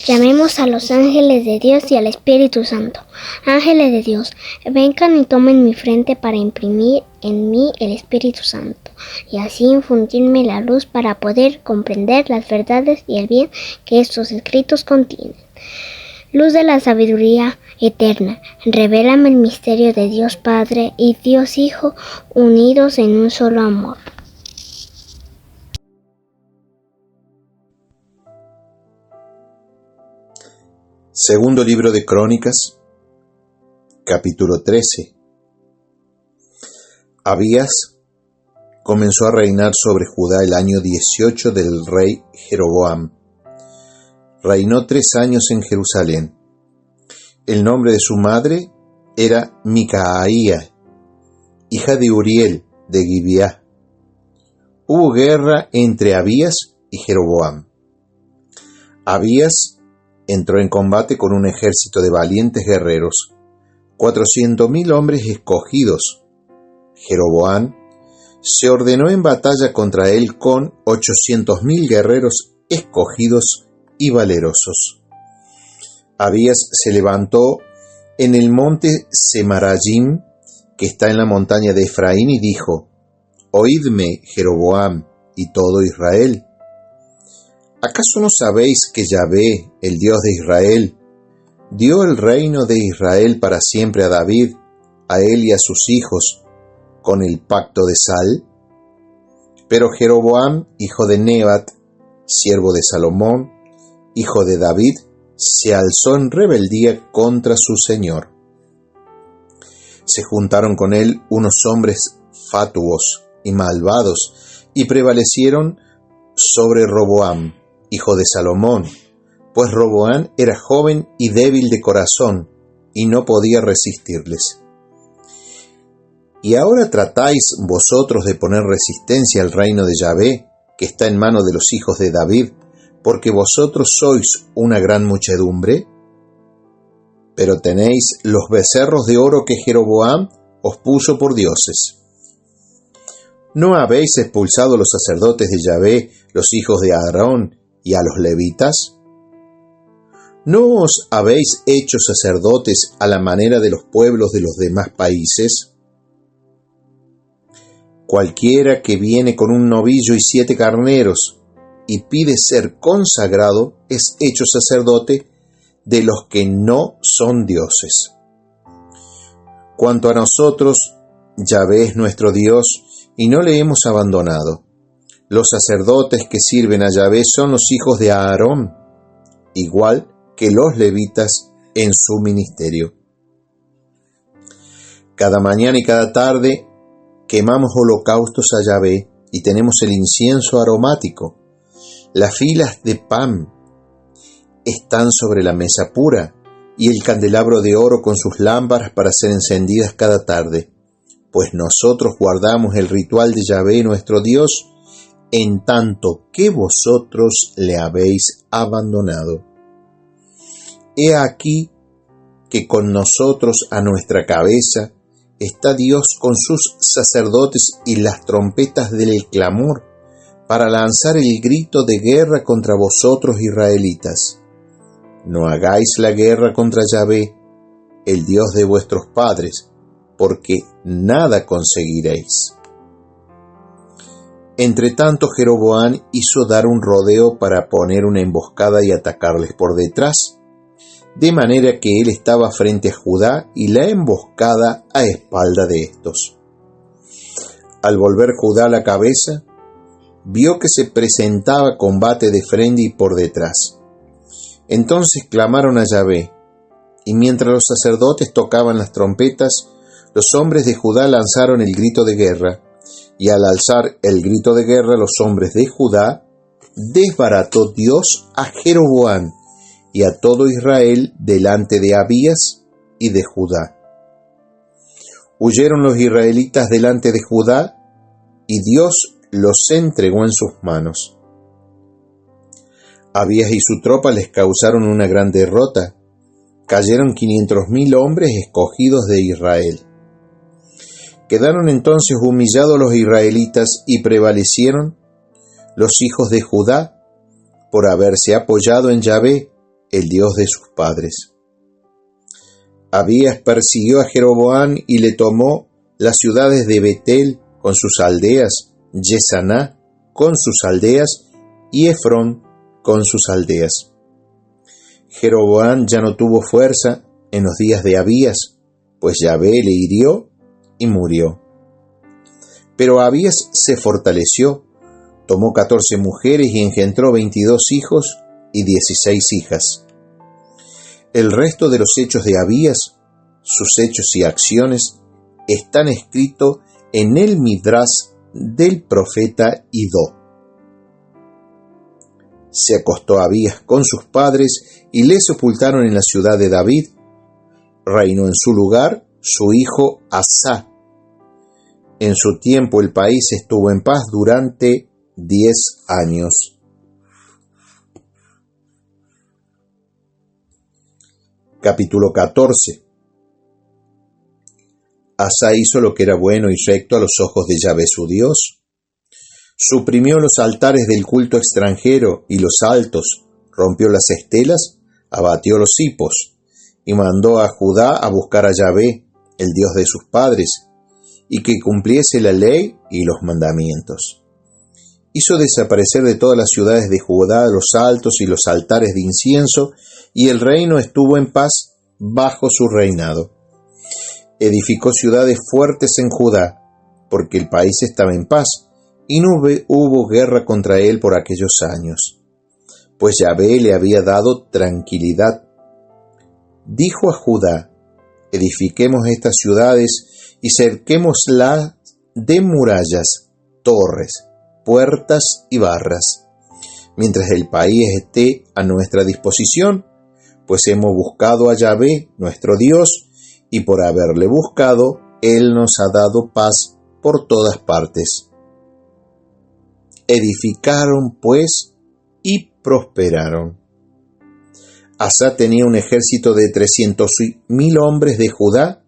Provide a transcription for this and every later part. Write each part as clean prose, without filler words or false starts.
Llamemos a los ángeles de Dios y al Espíritu Santo. Ángeles de Dios, vengan y tomen mi frente para imprimir en mí el Espíritu Santo, y así infundirme la luz para poder comprender las verdades y el bien que estos escritos contienen. Luz de la sabiduría eterna, revélame el misterio de Dios Padre y Dios Hijo, unidos en un solo amor. Segundo libro de Crónicas, capítulo 13. Abías comenzó a reinar sobre Judá el año 18 del rey Jeroboam. Reinó 3 años en Jerusalén. El nombre de su madre era Micaía, hija de Uriel de Gibeá. Hubo guerra entre Abías y Jeroboam. Abías entró en combate con un ejército de valientes guerreros, 400.000 hombres escogidos. Jeroboam se ordenó en batalla contra él con 800.000 guerreros escogidos y valerosos. Abías se levantó en el monte Semarayim, que está en la montaña de Efraín, y dijo: Oídme, Jeroboam y todo Israel. ¿Acaso no sabéis que Yahvé, el Dios de Israel, dio el reino de Israel para siempre a David, a él y a sus hijos, con el pacto de sal? Pero Jeroboam, hijo de Nebat, siervo de Salomón, hijo de David, se alzó en rebeldía contra su señor. Se juntaron con él unos hombres fatuos y malvados, y prevalecieron sobre Roboam, hijo de Salomón, pues Roboam era joven y débil de corazón, y no podía resistirles. ¿Y ahora tratáis vosotros de poner resistencia al reino de Yahvé, que está en manos de los hijos de David, porque vosotros sois una gran muchedumbre? Pero tenéis los becerros de oro que Jeroboam os puso por dioses. ¿No habéis expulsado a los sacerdotes de Yahvé, los hijos de Aarón, y a los levitas? ¿No os habéis hecho sacerdotes a la manera de los pueblos de los demás países? Cualquiera que viene con un novillo y 7 carneros y pide ser consagrado es hecho sacerdote de los que no son dioses. Cuanto a nosotros, Yahvé es nuestro Dios y no le hemos abandonado. Los sacerdotes que sirven a Yahvé son los hijos de Aarón, igual que los levitas en su ministerio. Cada mañana y cada tarde quemamos holocaustos a Yahvé y tenemos el incienso aromático. Las filas de pan están sobre la mesa pura y el candelabro de oro con sus lámparas para ser encendidas cada tarde, pues nosotros guardamos el ritual de Yahvé nuestro Dios, en tanto que vosotros le habéis abandonado. He aquí que con nosotros a nuestra cabeza está Dios con sus sacerdotes y las trompetas del clamor para lanzar el grito de guerra contra vosotros israelitas. No hagáis la guerra contra Yahvé, el Dios de vuestros padres, porque nada conseguiréis. Entretanto Jeroboam hizo dar un rodeo para poner una emboscada y atacarles por detrás, de manera que él estaba frente a Judá y la emboscada a espalda de estos. Al volver Judá la cabeza, vio que se presentaba combate de frente y por detrás. Entonces clamaron a Yahvé, y mientras los sacerdotes tocaban las trompetas, los hombres de Judá lanzaron el grito de guerra, y al alzar el grito de guerra los hombres de Judá, desbarató Dios a Jeroboam y a todo Israel delante de Abías y de Judá. Huyeron los israelitas delante de Judá, y Dios los entregó en sus manos. Abías y su tropa les causaron una gran derrota. Cayeron 500.000 hombres escogidos de Israel. Quedaron entonces humillados los israelitas y prevalecieron los hijos de Judá por haberse apoyado en Yahvé el Dios de sus padres. Abías persiguió a Jeroboam y le tomó las ciudades de Betel con sus aldeas, Yesaná con sus aldeas y Efrón con sus aldeas. Jeroboam ya no tuvo fuerza en los días de Abías, pues Yahvé le hirió y murió. Pero Abías se fortaleció, tomó 14 mujeres y engendró 22 hijos y 16 hijas. El resto de los hechos de Abías, sus hechos y acciones, están escritos en el Midrash del profeta Idó. Se acostó Abías con sus padres y le sepultaron en la ciudad de David. Reinó en su lugar su hijo Asá. En su tiempo el país estuvo en paz durante 10 años. Capítulo 14. Asá hizo lo que era bueno y recto a los ojos de Yahvé su Dios. Suprimió los altares del culto extranjero y los altos, rompió las estelas, abatió los hipos, y mandó a Judá a buscar a Yahvé, el Dios de sus padres, y que cumpliese la ley y los mandamientos. Hizo desaparecer de todas las ciudades de Judá los altos y los altares de incienso, y el reino estuvo en paz bajo su reinado. Edificó ciudades fuertes en Judá, porque el país estaba en paz, y no hubo guerra contra él por aquellos años, pues Yahvé le había dado tranquilidad. Dijo a Judá: edifiquemos estas ciudades y cerquémoslas de murallas, torres, puertas y barras, mientras el país esté a nuestra disposición, pues hemos buscado a Yahvé, nuestro Dios, y por haberle buscado, Él nos ha dado paz por todas partes. Edificaron, pues, y prosperaron. Asá tenía un ejército de 300.000 hombres de Judá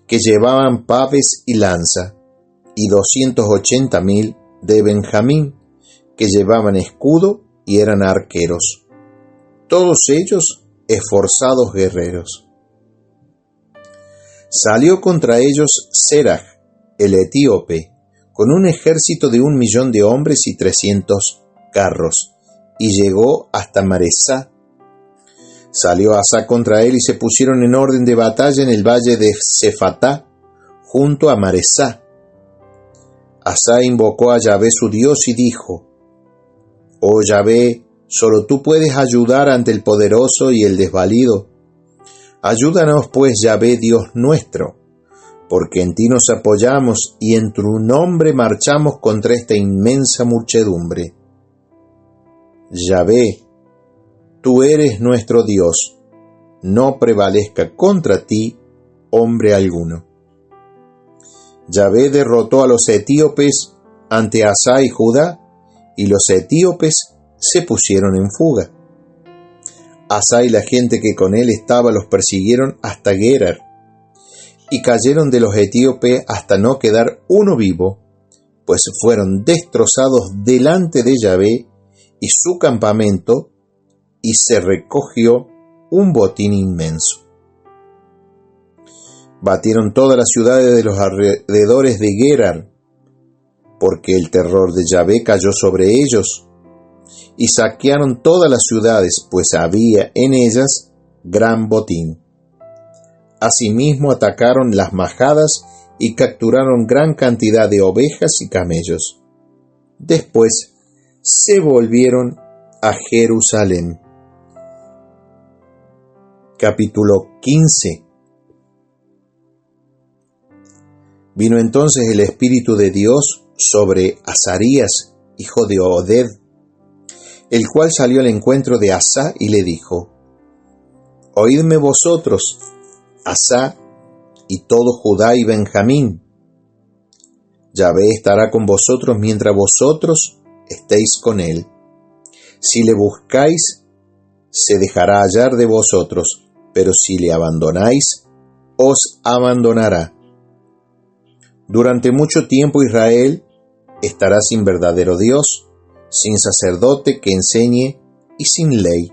que llevaban paves y lanza, y 280.000 de Benjamín que llevaban escudo y eran arqueros, todos ellos esforzados guerreros. Salió contra ellos Seraj, el etíope, con un ejército de 1.000.000 de hombres y 300 carros, y llegó hasta Maresá. Salió Asá contra él y se pusieron en orden de batalla en el valle de Sefatá, junto a Maresá. Asá invocó a Yahvé su Dios y dijo: Oh Yahvé, solo tú puedes ayudar ante el poderoso y el desvalido. Ayúdanos pues, Yahvé Dios nuestro, porque en ti nos apoyamos y en tu nombre marchamos contra esta inmensa muchedumbre. Yahvé, tú eres nuestro Dios, no prevalezca contra ti hombre alguno. Yahvé derrotó a los etíopes ante Asá y Judá, y los etíopes se pusieron en fuga. Asá y la gente que con él estaba los persiguieron hasta Gerar, y cayeron de los etíopes hasta no quedar uno vivo, pues fueron destrozados delante de Yahvé y su campamento, y se recogió un botín inmenso. Batieron todas las ciudades de los alrededores de Gerar, porque el terror de Yahvé cayó sobre ellos, y saquearon todas las ciudades, pues había en ellas gran botín. Asimismo atacaron las majadas y capturaron gran cantidad de ovejas y camellos. Después se volvieron a Jerusalén. Capítulo 15. Vino entonces el Espíritu de Dios sobre Azarías, hijo de Oded, el cual salió al encuentro de Asá y le dijo: Oídme vosotros, Asá y todo Judá y Benjamín. Yahvé estará con vosotros mientras vosotros estéis con él. Si le buscáis, se dejará hallar de vosotros, pero si le abandonáis, os abandonará. Durante mucho tiempo Israel estará sin verdadero Dios, sin sacerdote que enseñe y sin ley.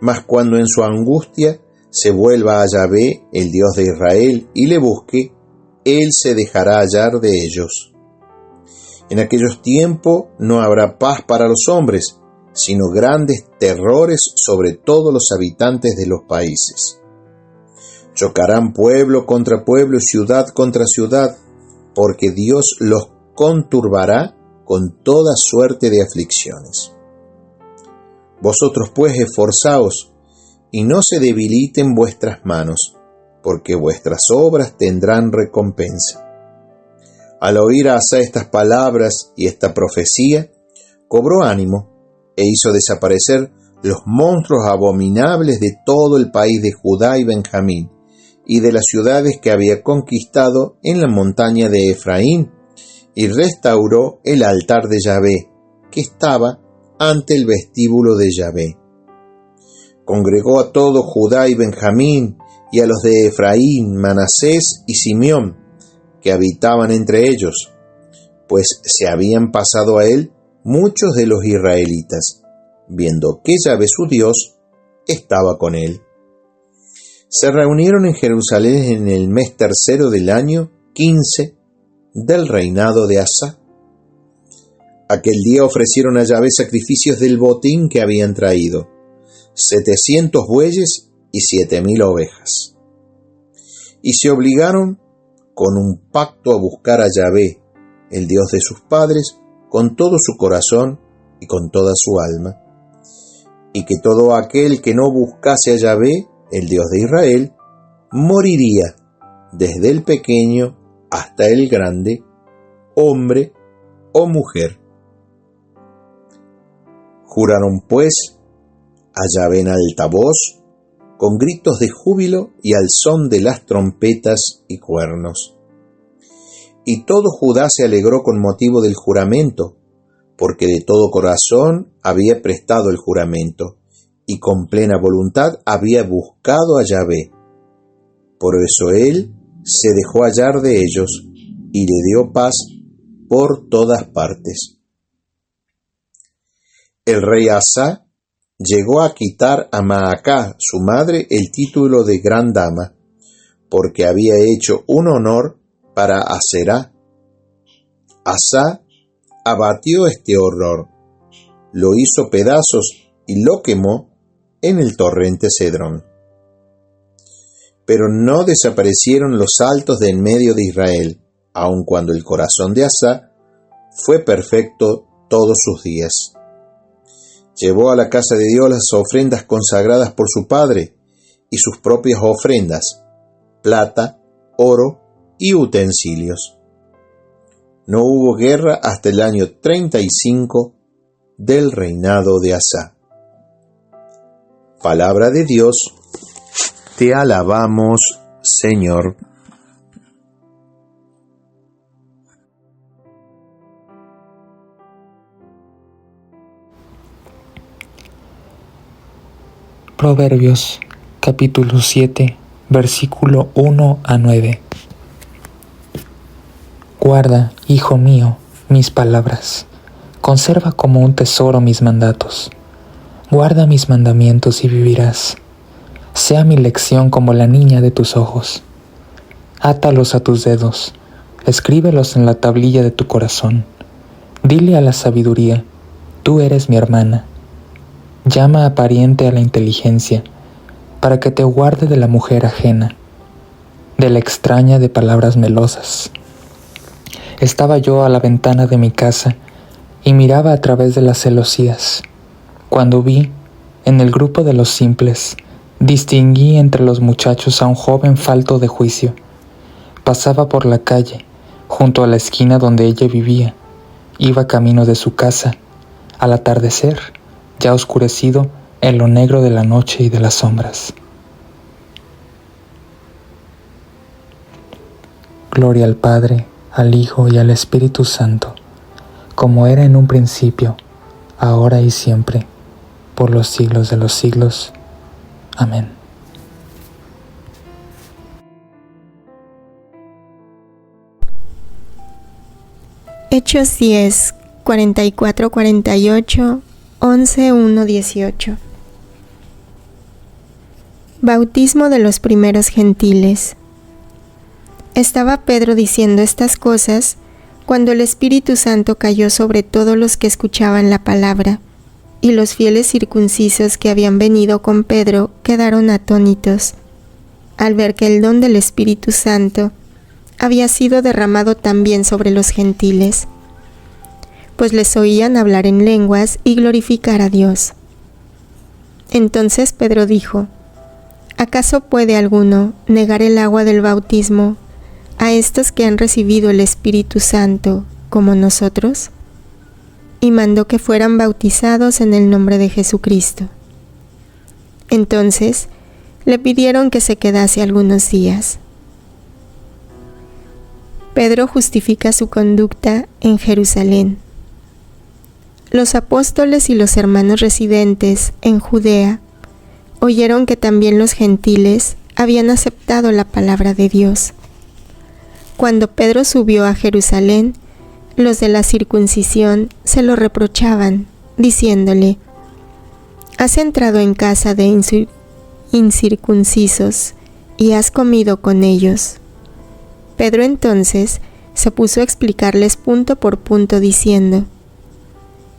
Mas cuando en su angustia se vuelva a Yahvé, el Dios de Israel, y le busque, Él se dejará hallar de ellos. En aquellos tiempos no habrá paz para los hombres, sino grandes terrores sobre todos los habitantes de los países. Chocarán pueblo contra pueblo y ciudad contra ciudad, porque Dios los conturbará con toda suerte de aflicciones. Vosotros pues esforzaos, y no se debiliten vuestras manos, porque vuestras obras tendrán recompensa. Al oír a Asa estas palabras y esta profecía, cobró ánimo e hizo desaparecer los monstruos abominables de todo el país de Judá y Benjamín, y de las ciudades que había conquistado en la montaña de Efraín, y restauró el altar de Yahvé, que estaba ante el vestíbulo de Yahvé. Congregó a todo Judá y Benjamín, y a los de Efraín, Manasés y Simeón, que habitaban entre ellos, pues se habían pasado a él muchos de los israelitas, viendo que Yahvé su Dios estaba con él. Se reunieron en Jerusalén en el mes tercero del año 15 del reinado de Asa. Aquel día ofrecieron a Yahvé sacrificios del botín que habían traído, 700 bueyes y 7,000 ovejas. Y se obligaron con un pacto a buscar a Yahvé, el Dios de sus padres, con todo su corazón y con toda su alma, y que todo aquel que no buscase a Yahvé, el Dios de Israel, moriría, desde el pequeño hasta el grande, hombre o mujer. Juraron pues a Yahvé en alta voz, con gritos de júbilo y al son de las trompetas y cuernos. Y todo Judá se alegró con motivo del juramento, porque de todo corazón había prestado el juramento, y con plena voluntad había buscado a Yahvé. Por eso él se dejó hallar de ellos, y le dio paz por todas partes. El rey Asa llegó a quitar a Maacá, su madre, el título de gran dama, porque había hecho un honor para Aserá. Asa abatió este horror, lo hizo pedazos y lo quemó en el torrente Cedrón. Pero no desaparecieron los altos de en medio de Israel, aun cuando el corazón de Asa fue perfecto todos sus días. Llevó a la casa de Dios las ofrendas consagradas por su padre y sus propias ofrendas, plata, oro y utensilios. No hubo guerra hasta el año 35 del reinado de Asa. Palabra de Dios, te alabamos, Señor. Proverbios, capítulo 7, versículo 1 a 9. Guarda, hijo mío, mis palabras, conserva como un tesoro mis mandatos. Guarda mis mandamientos y vivirás. Sea mi lección como la niña de tus ojos. Átalos a tus dedos, escríbelos en la tablilla de tu corazón. Dile a la sabiduría, tú eres mi hermana. Llama a pariente a la inteligencia, para que te guarde de la mujer ajena, de la extraña de palabras melosas. Estaba yo a la ventana de mi casa y miraba a través de las celosías. Cuando vi, en el grupo de los simples, distinguí entre los muchachos a un joven falto de juicio. Pasaba por la calle, junto a la esquina donde ella vivía. Iba camino de su casa, al atardecer, ya oscurecido en lo negro de la noche y de las sombras. Gloria al Padre, al Hijo y al Espíritu Santo, como era en un principio, ahora y siempre, por los siglos de los siglos. Amén. Hechos 10, 44, 48, 11, 1, 18. Bautismo de los primeros gentiles. Estaba Pedro diciendo estas cosas cuando el Espíritu Santo cayó sobre todos los que escuchaban la palabra, y los fieles circuncisos que habían venido con Pedro quedaron atónitos, al ver que el don del Espíritu Santo había sido derramado también sobre los gentiles, pues les oían hablar en lenguas y glorificar a Dios. Entonces Pedro dijo: ¿Acaso puede alguno negar el agua del bautismo a estos que han recibido el Espíritu Santo como nosotros? Y mandó que fueran bautizados en el nombre de Jesucristo. Entonces le pidieron que se quedase algunos días. Pedro justifica su conducta en Jerusalén. Los apóstoles y los hermanos residentes en Judea oyeron que también los gentiles habían aceptado la palabra de Dios. Cuando Pedro subió a Jerusalén, los de la circuncisión se lo reprochaban, diciéndole: «Has entrado en casa de incircuncisos y has comido con ellos». Pedro entonces se puso a explicarles punto por punto, diciendo: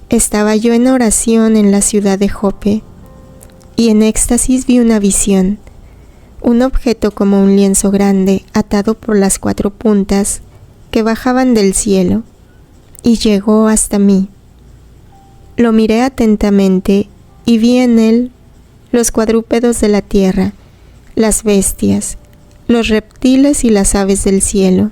«Estaba yo en oración en la ciudad de Jope, y en éxtasis vi una visión, un objeto como un lienzo grande atado por las 4 puntas que bajaban del cielo, y llegó hasta mí. Lo miré atentamente y vi en él los cuadrúpedos de la tierra, las bestias, los reptiles y las aves del cielo.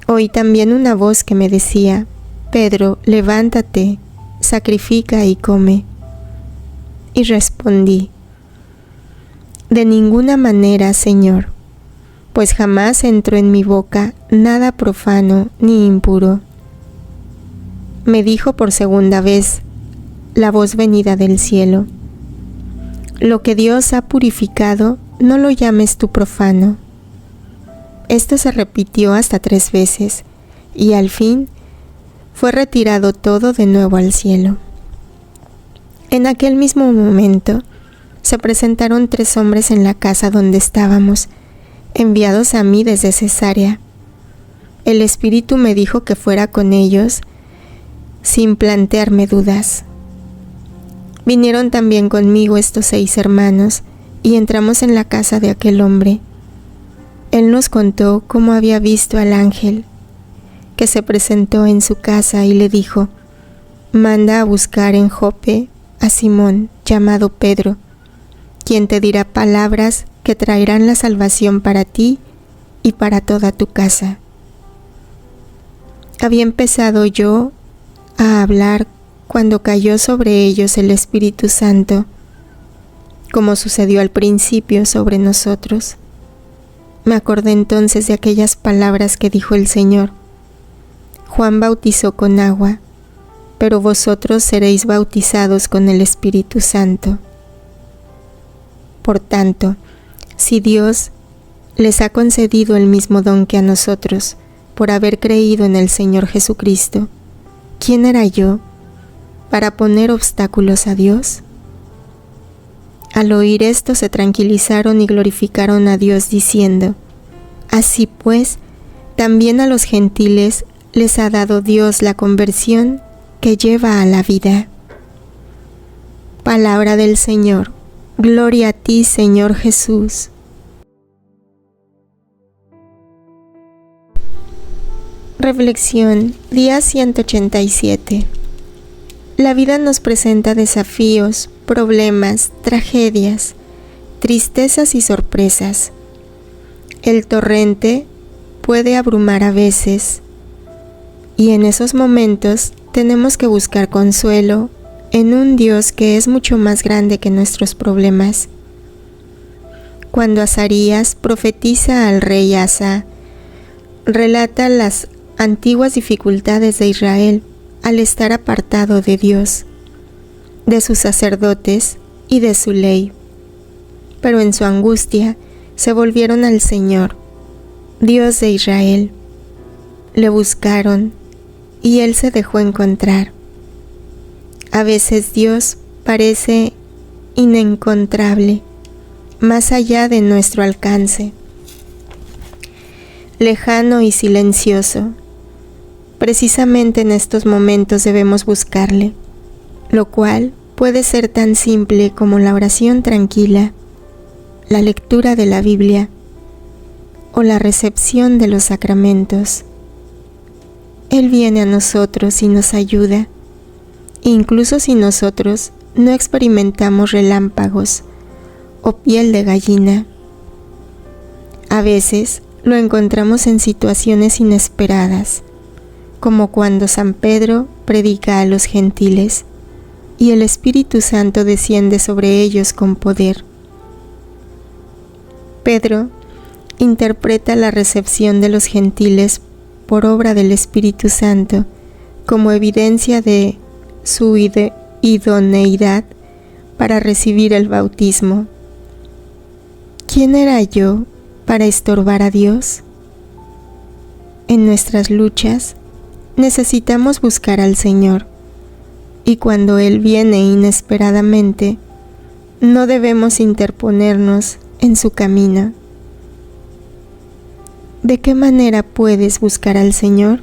Oí también una voz que me decía: Pedro, levántate, sacrifica y come. Y respondí: de ninguna manera, Señor, pues jamás entró en mi boca nada profano ni impuro. Me dijo por segunda vez la voz venida del cielo: lo que Dios ha purificado, no lo llames tú profano. Esto se repitió hasta 3 veces, y al fin fue retirado todo de nuevo al cielo. En aquel mismo momento se presentaron 3 hombres en la casa donde estábamos, enviados a mí desde Cesarea. El Espíritu me dijo que fuera con ellos sin plantearme dudas. Vinieron también conmigo estos 6 hermanos y entramos en la casa de aquel hombre. Él nos contó cómo había visto al ángel que se presentó en su casa y le dijo: manda a buscar en Jope a Simón, llamado Pedro, quien te dirá palabras que traerán la salvación para ti y para toda tu casa. Había empezado yo a hablar cuando cayó sobre ellos el Espíritu Santo, como sucedió al principio sobre nosotros. Me acordé entonces de aquellas palabras que dijo el Señor: Juan bautizó con agua, pero vosotros seréis bautizados con el Espíritu Santo. Por tanto, si Dios les ha concedido el mismo don que a nosotros, por haber creído en el Señor Jesucristo, ¿quién era yo para poner obstáculos a Dios? Al oír esto se tranquilizaron y glorificaron a Dios diciendo: así pues, también a los gentiles les ha dado Dios la conversión que lleva a la vida. Palabra del Señor. Gloria a ti, Señor Jesús. Reflexión, día 187. La vida nos presenta desafíos, problemas, tragedias, tristezas y sorpresas. El torrente puede abrumar a veces, y en esos momentos tenemos que buscar consuelo en un Dios que es mucho más grande que nuestros problemas. Cuando Azarías profetiza al rey Asa, relata las antiguas dificultades de Israel al estar apartado de Dios, de sus sacerdotes y de su ley. Pero en su angustia se volvieron al Señor, Dios de Israel. Le buscaron y Él se dejó encontrar. A veces Dios parece inencontrable más allá de nuestro alcance, lejano y silencioso. Precisamente en estos momentos debemos buscarle, lo cual puede ser tan simple como la oración tranquila, la lectura de la Biblia o la recepción de los sacramentos. Él viene a nosotros y nos ayuda, incluso si nosotros no experimentamos relámpagos o piel de gallina. A veces lo encontramos en situaciones inesperadas, como cuando San Pedro predica a los gentiles y el Espíritu Santo desciende sobre ellos con poder. Pedro interpreta la recepción de los gentiles por obra del Espíritu Santo como evidencia de su idoneidad para recibir el bautismo. ¿Quién era yo para estorbar a Dios? En nuestras luchas necesitamos buscar al Señor, y cuando Él viene inesperadamente, no debemos interponernos en su camino. ¿De qué manera puedes buscar al Señor?